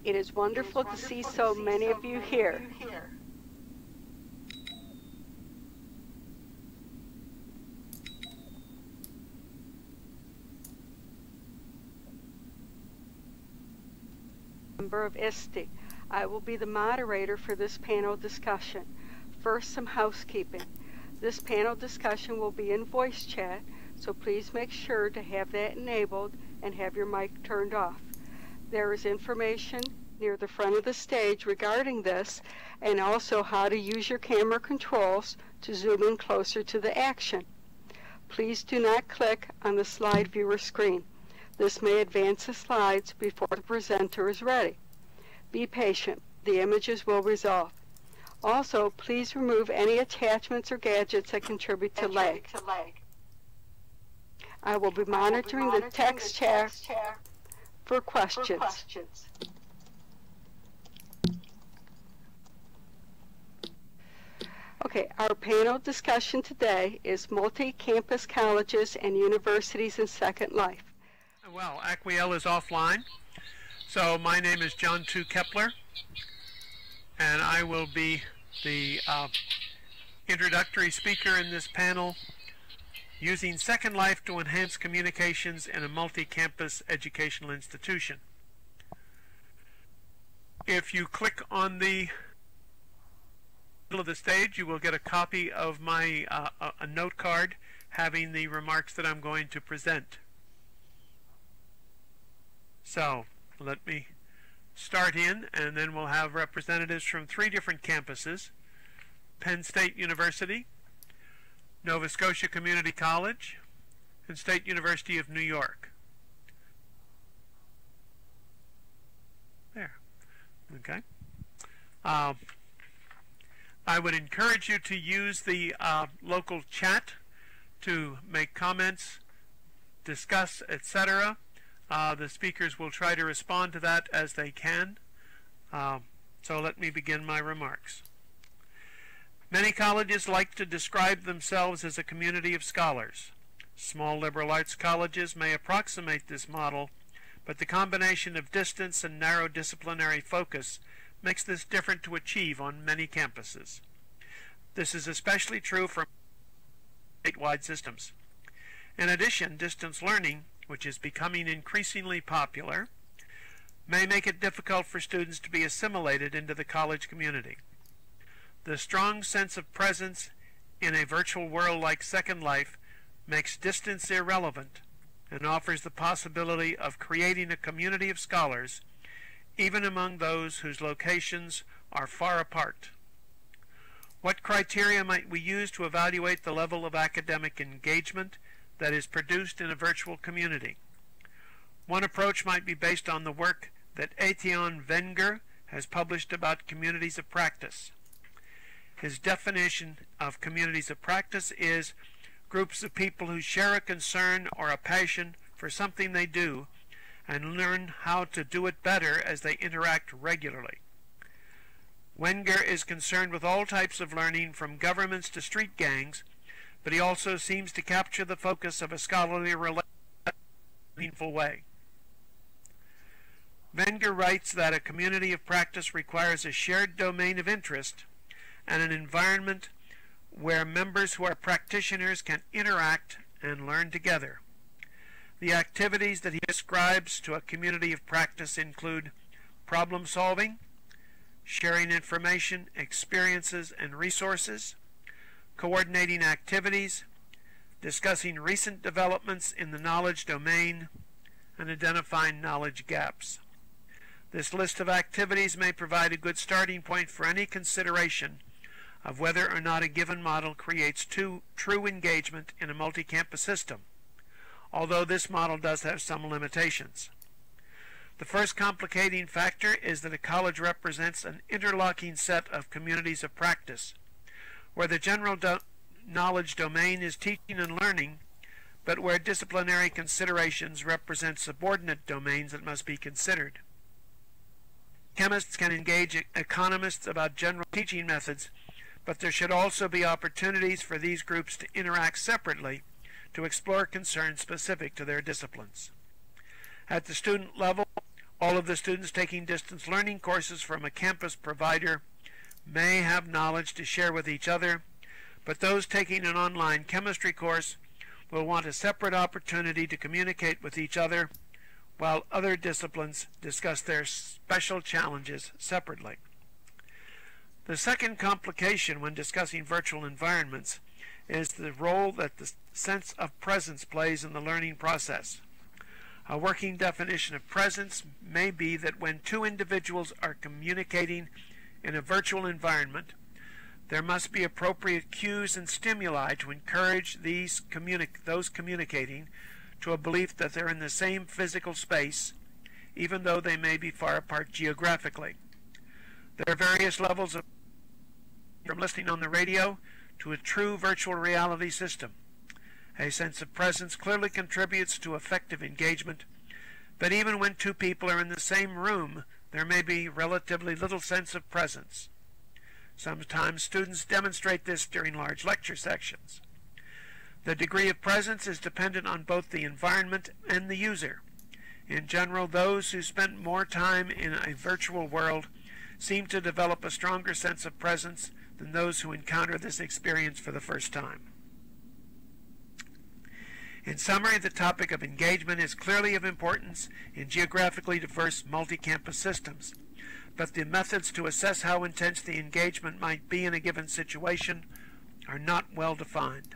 It is wonderful to see so many of you here. Member of ISTE. I will be the moderator for this panel discussion. First, some housekeeping. This panel discussion will be in voice chat, so please make sure to have that enabled and have your mic turned off. There is information near the front of the stage regarding this, and also how to use your camera controls to zoom in closer to the action. Please do not click on the slide viewer screen. This may advance the slides before the presenter is ready. Be patient. The images will resolve. Also, please remove any attachments or gadgets that contribute to lag. I will be monitoring the text chat for questions. Okay, our panel discussion today is multi-campus colleges and universities in Second Life. Well, Aquiel is offline, so my name is John II Kepler, and I will be the introductory speaker in this panel, using Second Life to enhance communications in a multi-campus educational institution. If you click on the middle of the stage, you will get a copy of my a note card having the remarks that I'm going to present. So let me start in, and then we'll have representatives from 3 different campuses: Penn State University, Nova Scotia Community College, and State University of New York. There. Okay. I would encourage you to use the local chat to make comments, discuss, etc. The speakers will try to respond to that as they can. So let me begin my remarks. Many colleges like to describe themselves as a community of scholars. Small liberal arts colleges may approximate this model, but the combination of distance and narrow disciplinary focus makes this different to achieve on many campuses. This is especially true for statewide systems. In addition, distance learning, which is becoming increasingly popular, may make it difficult for students to be assimilated into the college community. The strong sense of presence in a virtual world like Second Life makes distance irrelevant and offers the possibility of creating a community of scholars even among those whose locations are far apart. What criteria might we use to evaluate the level of academic engagement that is produced in a virtual community? One approach might be based on the work that Etienne Wenger has published about communities of practice. His definition of communities of practice is groups of people who share a concern or a passion for something they do and learn how to do it better as they interact regularly. Wenger is concerned with all types of learning, from governments to street gangs, but he also seems to capture the focus of a scholarly relationship in a meaningful way. Wenger writes that a community of practice requires a shared domain of interest and an environment where members who are practitioners can interact and learn together. The activities that he describes to a community of practice include problem solving, sharing information, experiences, and resources, coordinating activities, discussing recent developments in the knowledge domain, and identifying knowledge gaps. This list of activities may provide a good starting point for any consideration of whether or not a given model creates true engagement in a multi-campus system, although this model does have some limitations. The first complicating factor is that a college represents an interlocking set of communities of practice, where the general knowledge domain is teaching and learning, but where disciplinary considerations represent subordinate domains that must be considered. Chemists can engage economists about general teaching methods, but there should also be opportunities for these groups to interact separately to explore concerns specific to their disciplines. At the student level, All of the students taking distance learning courses from a campus provider may have knowledge to share with each other, but those taking an online chemistry course will want a separate opportunity to communicate with each other, while other disciplines discuss their special challenges separately. The second complication when discussing virtual environments is the role that the sense of presence plays in the learning process. A working definition of presence may be that when two individuals are communicating in a virtual environment, there must be appropriate cues and stimuli to encourage those communicating to a belief that they're in the same physical space, even though they may be far apart geographically. There are various levels of from listening on the radio to a true virtual reality system. A sense of presence clearly contributes to effective engagement, but even when two people are in the same room, there may be relatively little sense of presence. Sometimes students demonstrate this during large lecture sections. The degree of presence is dependent on both the environment and the user. In general, those who spend more time in a virtual world seem to develop a stronger sense of presence than those who encounter this experience for the first time. In summary, the topic of engagement is clearly of importance in geographically diverse multi-campus systems, but the methods to assess how intense the engagement might be in a given situation are not well defined.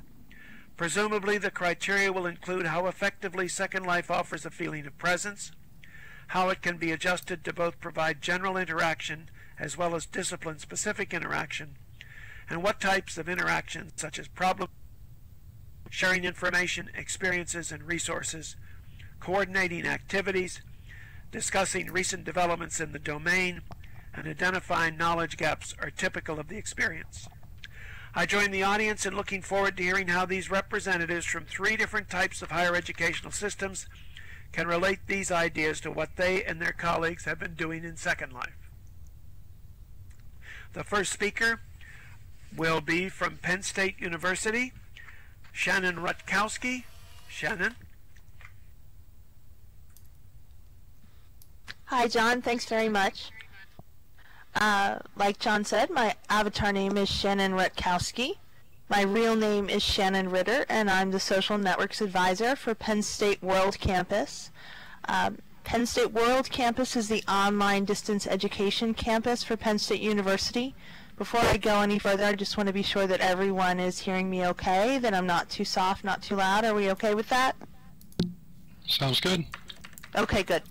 Presumably, the criteria will include how effectively Second Life offers a feeling of presence, how it can be adjusted to both provide general interaction as well as discipline-specific interaction, and what types of interactions, such as problem sharing information, experiences, and resources, coordinating activities, discussing recent developments in the domain, and identifying knowledge gaps are typical of the experience. I join the audience in looking forward to hearing how these representatives from 3 different types of higher educational systems can relate these ideas to what they and their colleagues have been doing in Second Life. The first speaker will be from Penn State University, Shannon Rutkowski. Shannon. Hi, John. Thanks very much. Like John said, my avatar name is Shannon Rutkowski. My real name is Shannon Ritter, and I'm the Social Networks Advisor for Penn State World Campus. Penn State World Campus is the online distance education campus for Penn State University. Before I go any further, I just want to be sure that everyone is hearing me okay, that I'm not too soft, not too loud. Are we okay with that? Sounds good. Okay, good.